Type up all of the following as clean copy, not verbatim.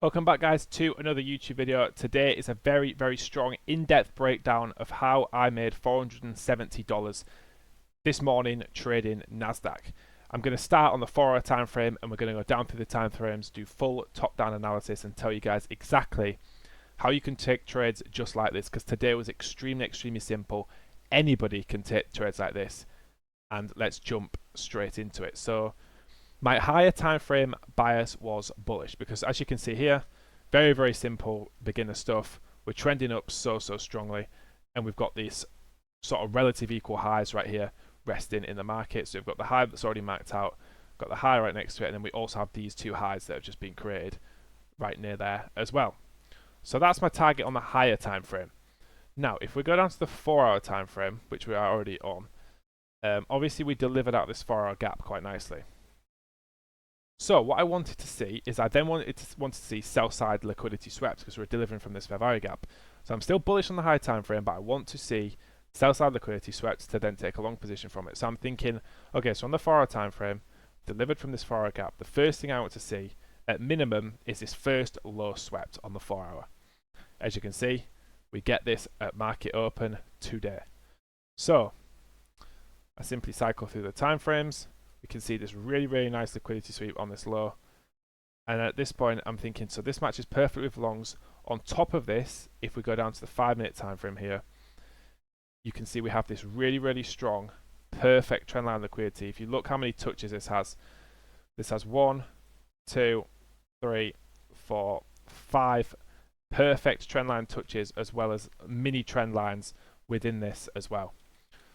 Welcome back, guys, to another YouTube video. Today is a very strong in-depth breakdown of how I made $470 this morning trading Nasdaq. I'm going to start on the 4-hour time frame and we're going to go down through the time frames, do full top-down analysis and tell you guys exactly how you can take trades just like this, because today was extremely simple. Anybody can take trades like this, and let's jump straight into it. So my higher time frame bias was bullish because, as you can see here, very simple beginner stuff. We're trending up so strongly, and we've got these sort of relative equal highs right here resting in the market. So we've got the high that's already marked out, got the high right next to it, and then we also have these two highs that have just been created right near there as well. So that's my target on the higher time frame. Now, if we go down to the 4-hour time frame, which we are already on, obviously we delivered out this 4-hour gap quite nicely. So what I wanted to see is I then wanted to see sell-side liquidity swept because we're delivering from this fair value gap. So I'm still bullish on the high time frame, but I want to see sell-side liquidity swept to then take a long position from it. So I'm thinking, okay, so on the 4-hour time frame, delivered from this 4-hour gap, the first thing I want to see at minimum is this first low swept on the 4-hour. As you can see, we get this at market open today. So I simply cycle through the time frames. We can see this really nice liquidity sweep on this low. And at this point, I'm thinking, so this matches perfectly with longs. On top of this, if we go down to the 5-minute time frame here, you can see we have this really strong, perfect trendline liquidity. If you look how many touches this has 1, 2, 3, 4, 5 perfect trendline touches, as well as mini trend lines within this as well.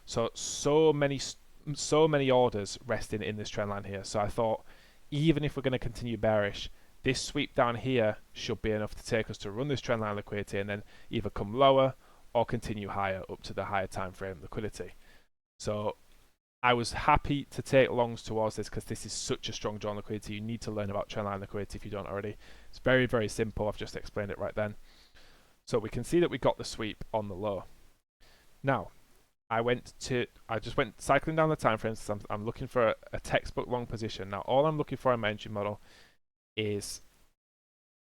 So many orders resting in this trend line here. So I thought, even if we're going to continue bearish, this sweep down here should be enough to take us to run this trend line liquidity and then either come lower or continue higher up to the higher time frame liquidity. So I was happy to take longs towards this because this is such a strong drawn liquidity. You need to learn about trend line liquidity if you don't already. It's very simple. I've just explained it right then. So we can see that we got the sweep on the low. Now, I just went cycling down the time frames because I'm looking for a textbook long position. Now, all I'm looking for in my entry model is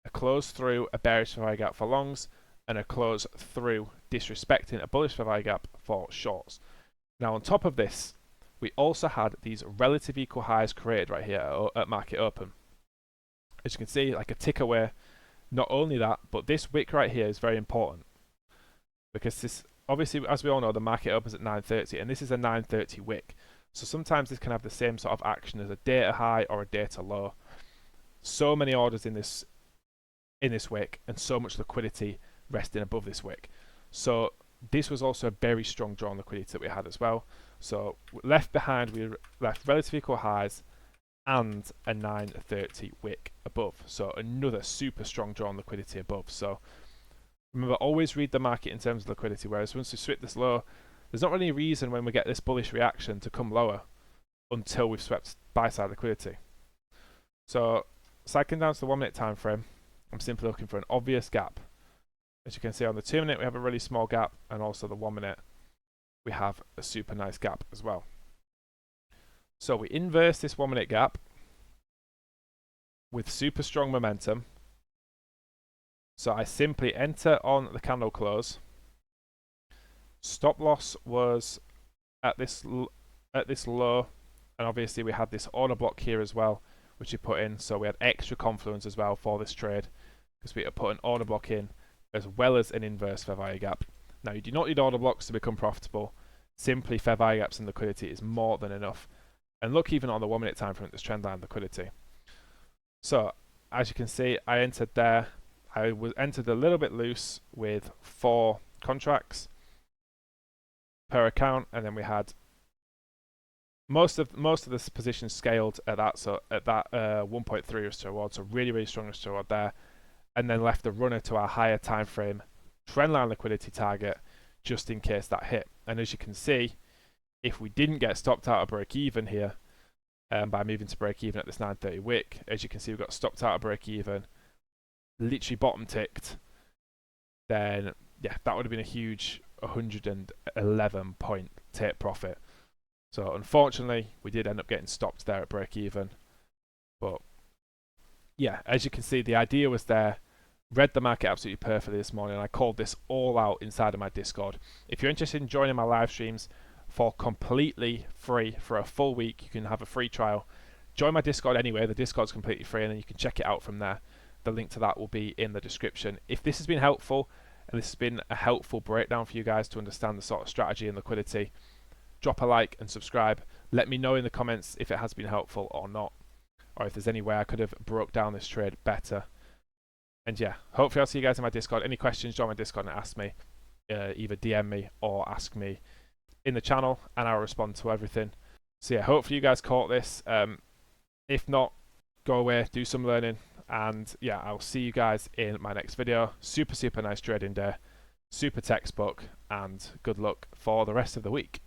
a close through a bearish fair value gap for longs and a close through disrespecting a bullish fair value gap for shorts. Now, on top of this, we also had these relative equal highs created right here at market open. As you can see, like a tick away. Not only that, but this wick right here is very important because this, obviously, as we all know, the market opens at 9:30, and this is a 9:30 wick. So sometimes this can have the same sort of action as a data high or a data low. So many orders in this wick, and so much liquidity resting above this wick. So this was also a very strong drawn liquidity that we had as well. So left behind, we left relative equal highs and a 9:30 wick above. So another super strong drawn liquidity above. So remember, always read the market in terms of liquidity, whereas once we sweep this low, there's not really a reason when we get this bullish reaction to come lower until we've swept buy-side liquidity. So cycling down to the 1-minute time frame, I'm simply looking for an obvious gap. As you can see on the 2-minute, we have a really small gap, and also the 1-minute, we have a super nice gap as well. So we inverse this 1-minute gap with super strong momentum. So I simply enter on the candle close. Stop loss was at this low, and obviously we had this order block here as well, which we put in. So we had extra confluence as well for this trade because we had put an order block in as well as an inverse fair value gap. Now, you do not need order blocks to become profitable. Simply fair value gaps and liquidity is more than enough. And look, even on the 1-minute time frame, this trend line liquidity. So as you can see, I entered there. I was entered a little bit loose with 4 contracts per account, and then we had most of this position scaled at that 1.3 risk to reward, so really strong risk to reward there, and then left the runner to our higher time frame trendline liquidity target just in case that hit. And as you can see, if we didn't get stopped out of break even here by moving to break even at this 9:30 wick, as you can see, we got stopped out of break even, literally bottom ticked, then yeah, that would have been a huge 111 point take profit. So unfortunately, we did end up getting stopped there at break even, but yeah, as you can see, the idea was there. Read the market absolutely perfectly this morning. I called this all out inside of my Discord. If you're interested in joining my live streams for completely free for a full week, you can have a free trial. Join my Discord anyway. The Discord's completely free, and then you can check it out from there. The link to that will be in the description. If this has been helpful, and this has been a helpful breakdown for you guys to understand the sort of strategy and liquidity, drop a like and subscribe. Let me know in the comments if it has been helpful or not, or if there's any way I could have broke down this trade better. And yeah, hopefully I'll see you guys in my Discord. Any questions, join my Discord and ask me. Either DM me or ask me in the channel, and I'll respond to everything. So yeah, hopefully you guys caught this. If not, go away, do some learning, and yeah, I'll see you guys in my next video. Super nice trading day, super textbook, and good luck for the rest of the week.